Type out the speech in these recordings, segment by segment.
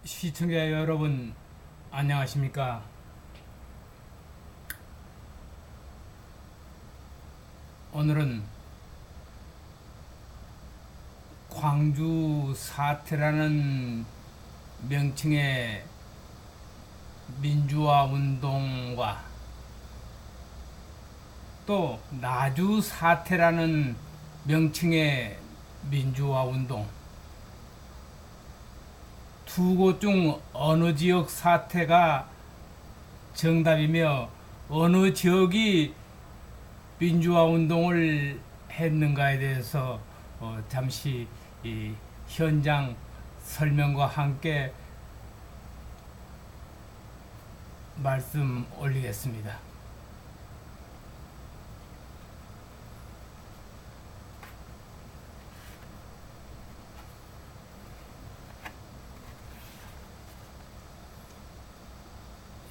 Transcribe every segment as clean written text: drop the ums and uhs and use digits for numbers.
시청자 여러분, 안녕하십니까? 오늘은 광주 사태라는 명칭의 민주화 운동과 또 나주 사태라는 명칭의 민주화 운동, 두 곳 중 어느 지역 사태가 정답이며 어느 지역이 민주화 운동을 했는가에 대해서 잠시 이 현장 설명과 함께 말씀 올리겠습니다.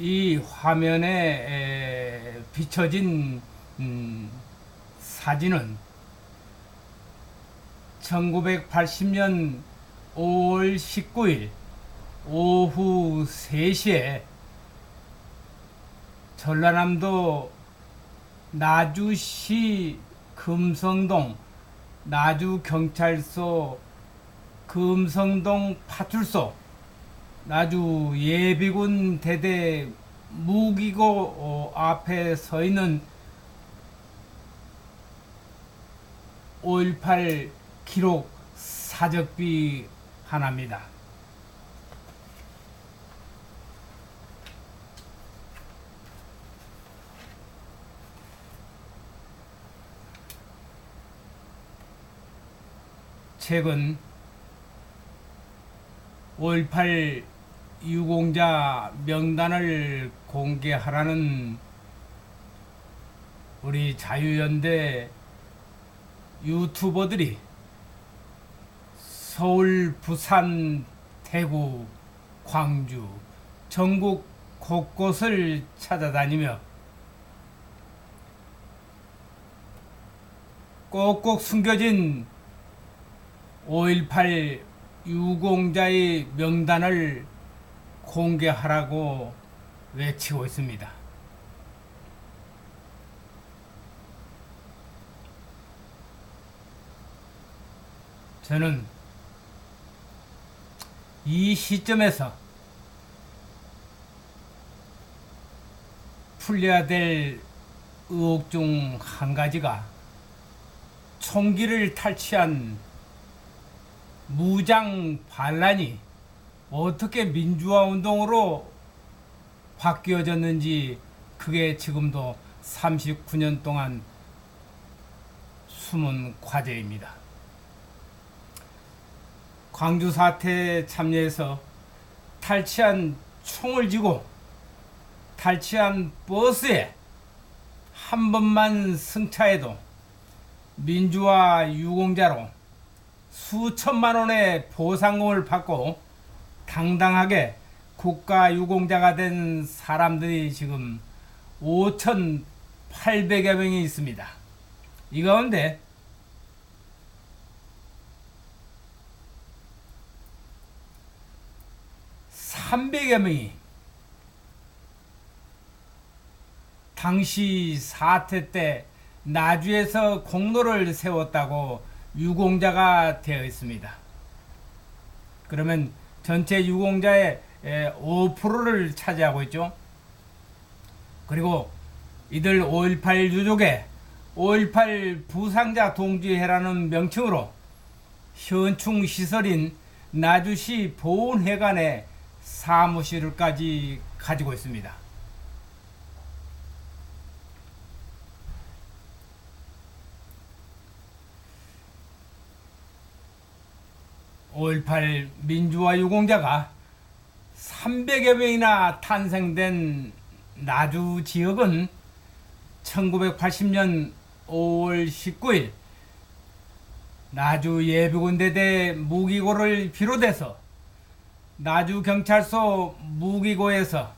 이 화면에 비춰진 사진은 1980년 5월 19일 오후 3시에 전라남도 나주시 금성동 나주경찰서 금성동 파출소 나주 예비군 대대 무기고 앞에 서 있는 5.18 기록 사적비 하나입니다. 최근 5.18 유공자 명단을 공개하라는 우리 자유연대 유튜버들이 서울, 부산, 대구, 광주, 전국 곳곳을 찾아다니며 꼭꼭 숨겨진 5.18 유공자의 명단을 공개하라고 외치고 있습니다. 저는 이 시점에서 풀려야 될 의혹 중 한 가지가 총기를 탈취한 무장 반란이 어떻게 민주화 운동으로 바뀌어졌는지, 그게 지금도 39년 동안 숨은 과제입니다. 광주 사태에 참여해서 탈취한 총을 쥐고 탈취한 버스에 한 번만 승차해도 민주화 유공자로 수천만 원의 보상금을 받고 당당하게 국가 유공자가 된 사람들이 지금 5,800여 명이 있습니다. 이 가운데 300여 명이 당시 사태 때 나주에서 공로를 세웠다고 유공자가 되어 있습니다. 그러면 전체 유공자의 5%를 차지하고 있죠. 그리고 이들 5.18 유족의 5.18 부상자 동지회라는 명칭으로 현충 시설인 나주시 보훈회관에 사무실까지 가지고 있습니다. (5.18) 민주화 유공자가 300여 명이나 탄생된 나주 지역은 1980년 5월 19일 나주 예비군대대 무기고를 비롯해서 나주경찰서 무기고에서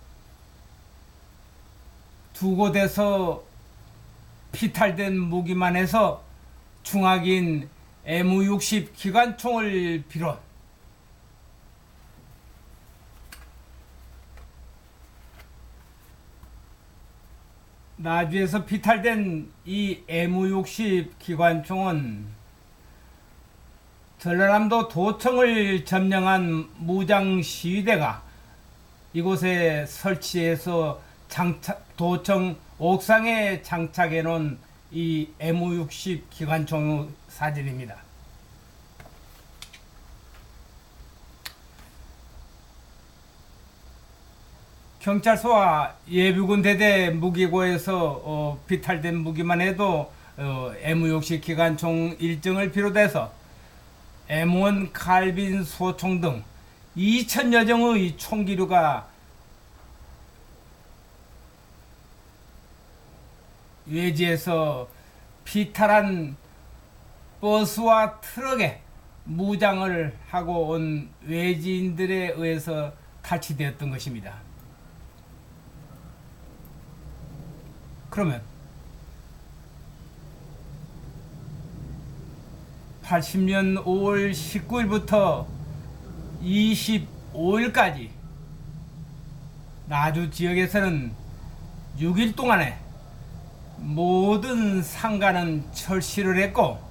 두 곳에서 피탈된 무기만 해서 중화기인 M60 기관총을 비롯 나주에서 비탈된 이 M60 기관총은 전라남도 도청을 점령한 무장 시위대가 이곳에 설치해서 도청 옥상에 장착해 놓은 이 M60 기관총 사진입니다. 경찰서와 예비군 대대 무기고에서 비탈된 무기만 해도 M60 기관총 1증을 비롯해서 M1 칼빈 소총 등 2,000여 정의 총기류가 외지에서 비탈한 버스와 트럭에 무장을 하고 온 외지인들에 의해서 탈취되었던 것입니다. 그러면 80년 5월 19일부터 25일까지 나주 지역에서는 6일 동안에 모든 상가는 철시를 했고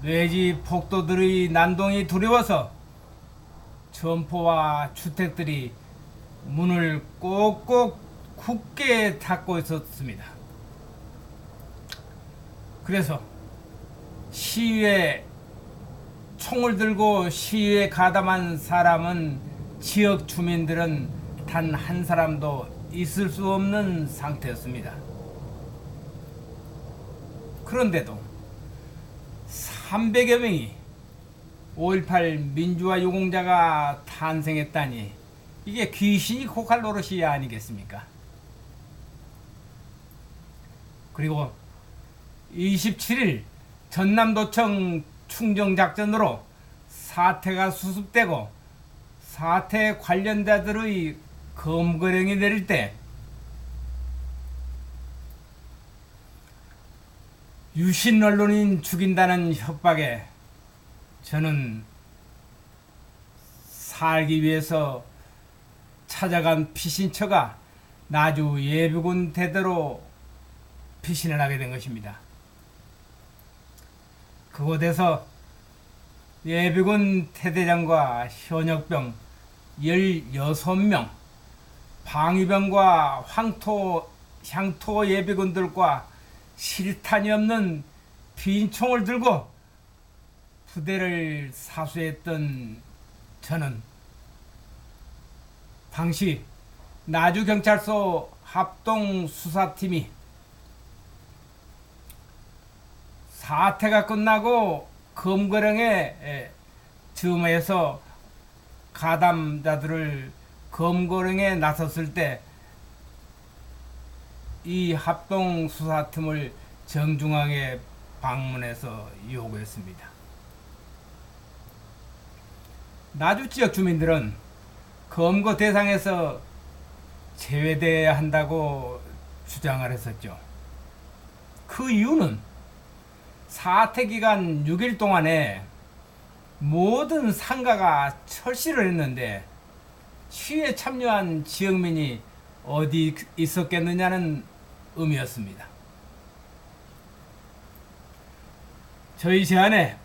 외지 폭도들의 난동이 두려워서 점포와 주택들이 문을 꼭꼭 굳게 닫고 있었습니다. 그래서 시위에 총을 들고 시위에 가담한 사람은 지역 주민들은 단 한 사람도 있을 수 없는 상태였습니다. 그런데도 300여 명이 5.18 민주화 유공자가 탄생했다니 이게 귀신이 고칼 노릇이 아니겠습니까? 그리고 27일 전남도청 충정작전으로 사태가 수습되고 사태 관련자들의 검거령이 내릴 때 유신 언론인 죽인다는 협박에 저는 살기 위해서 찾아간 피신처가 나주 예비군 대대로 피신을 하게 된 것입니다. 그곳에서 예비군 태대장과 현역병 16명, 방위병과 향토 예비군들과 실탄이 없는 빈총을 들고 부대를 사수했던 저는 당시 나주경찰서 합동수사팀이 사태가 끝나고 검거령에 즈음해서 가담자들을 검거령에 나섰을 때 이 합동수사팀을 정중하게 방문해서 요구했습니다. 나주 지역 주민들은 검거 대상에서 제외돼야 한다고 주장을 했었죠. 그 이유는 사태 기간 6일 동안에 모든 상가가 철시를 했는데 시위에 참여한 지역민이 어디 있었겠느냐는 의미였습니다. 저희 제안에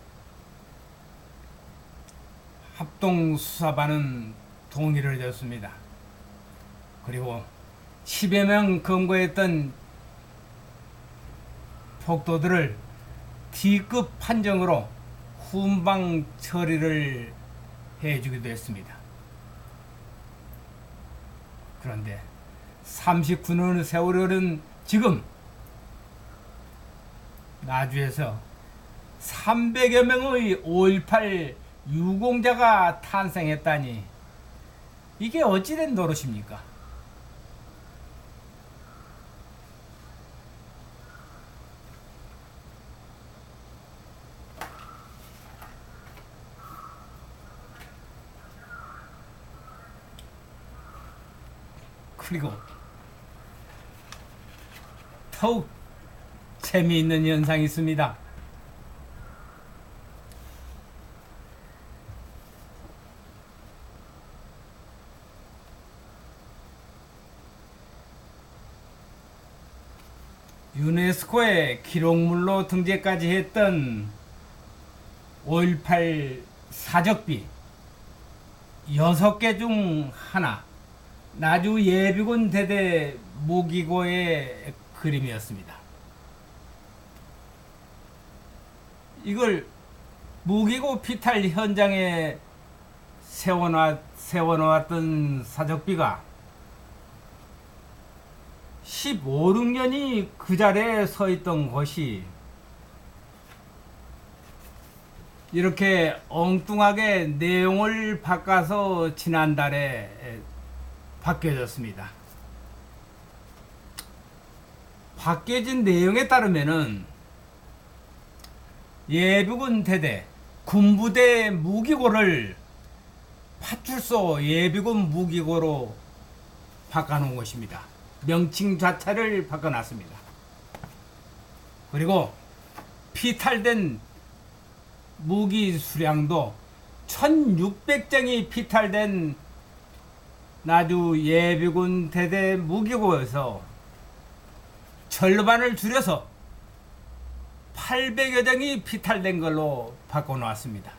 합동수사반은 동의를 해줬습니다. 그리고 10여 명 검거했던 폭도들을 D급 판정으로 훈방 처리를 해주기도 했습니다. 그런데 39년의 세월이 흐른 지금 나주에서 300여 명의 5.18 유공자가 탄생했다니 이게 어찌된 노릇입니까? 그리고 더욱 재미있는 현상이 있습니다. 유네스코에 기록물로 등재까지 했던 5.18 사적비 6개 중 하나, 나주 예비군 대대 무기고의 그림이었습니다. 이걸 무기고 피탈 현장에 세워놓았던 사적비가 15, 16년이 그 자리에 서 있던 것이 이렇게 엉뚱하게 내용을 바꿔서 지난달에 바뀌어졌습니다. 바뀌어진 내용에 따르면은 예비군 대대 군부대 무기고를 파출소 예비군 무기고로 바꿔놓은 것입니다. 명칭 자체를 바꿔놨습니다. 그리고 피탈된 무기 수량도 1600정이 피탈된 나주 예비군 대대 무기고에서 절반을 줄여서 800여 정이 피탈된 걸로 바꿔놓았습니다.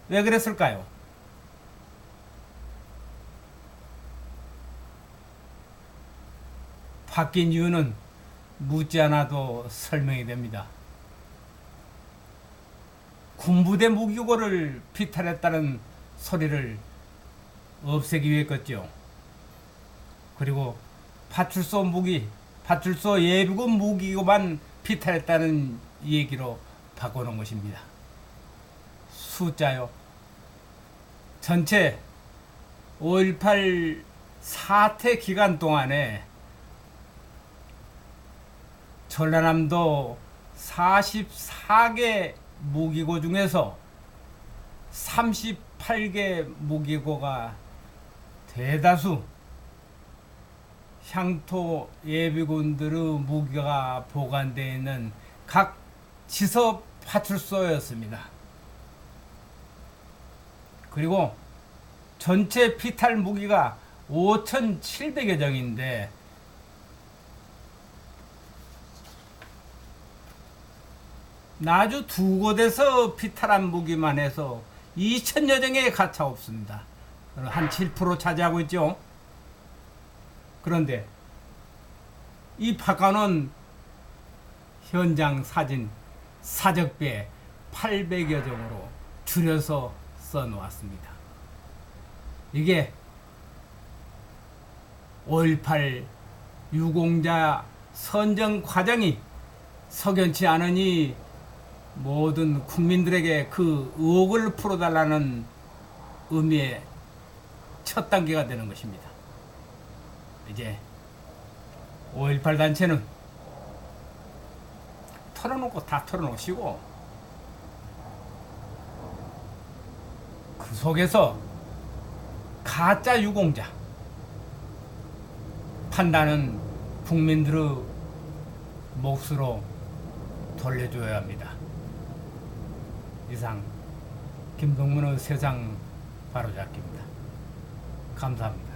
왜 그랬을까요? 바뀐 이유는 묻지 않아도 설명이 됩니다. 군부대 무기고를 피탈했다는 소리를 없애기 위했겠죠. 그리고 파출소 예비군 무기고만 피탈했다는 얘기로 바꿔놓은 것입니다. 숫자요. 전체 5.18 사태 기간 동안에 전라남도 44개 무기고 중에서 38개 무기고가 대다수 향토 예비군들의 무기가 보관되어 있는 각 지서 파출소였습니다. 그리고 전체 피탈 무기가 5,700여 정인데 나주 두 곳에서 피탈한 무기만 해서 2,000여 정에 가차 없습니다. 한 7% 차지하고 있죠. 그런데 이 바꿔놓은 현장 사진 사적비에 800여 정으로 줄여서 써놓았습니다. 이게 5.18 유공자 선정 과정이 석연치 않으니 모든 국민들에게 그 의혹을 풀어달라는 의미의 첫 단계가 되는 것입니다. 이제 5.18 단체는 털어놓고 다 털어놓으시고 그 속에서 가짜 유공자 판단은 국민들의 몫으로 돌려줘야 합니다. 이상 김동문의 세상 바로잡기입니다. 감사합니다.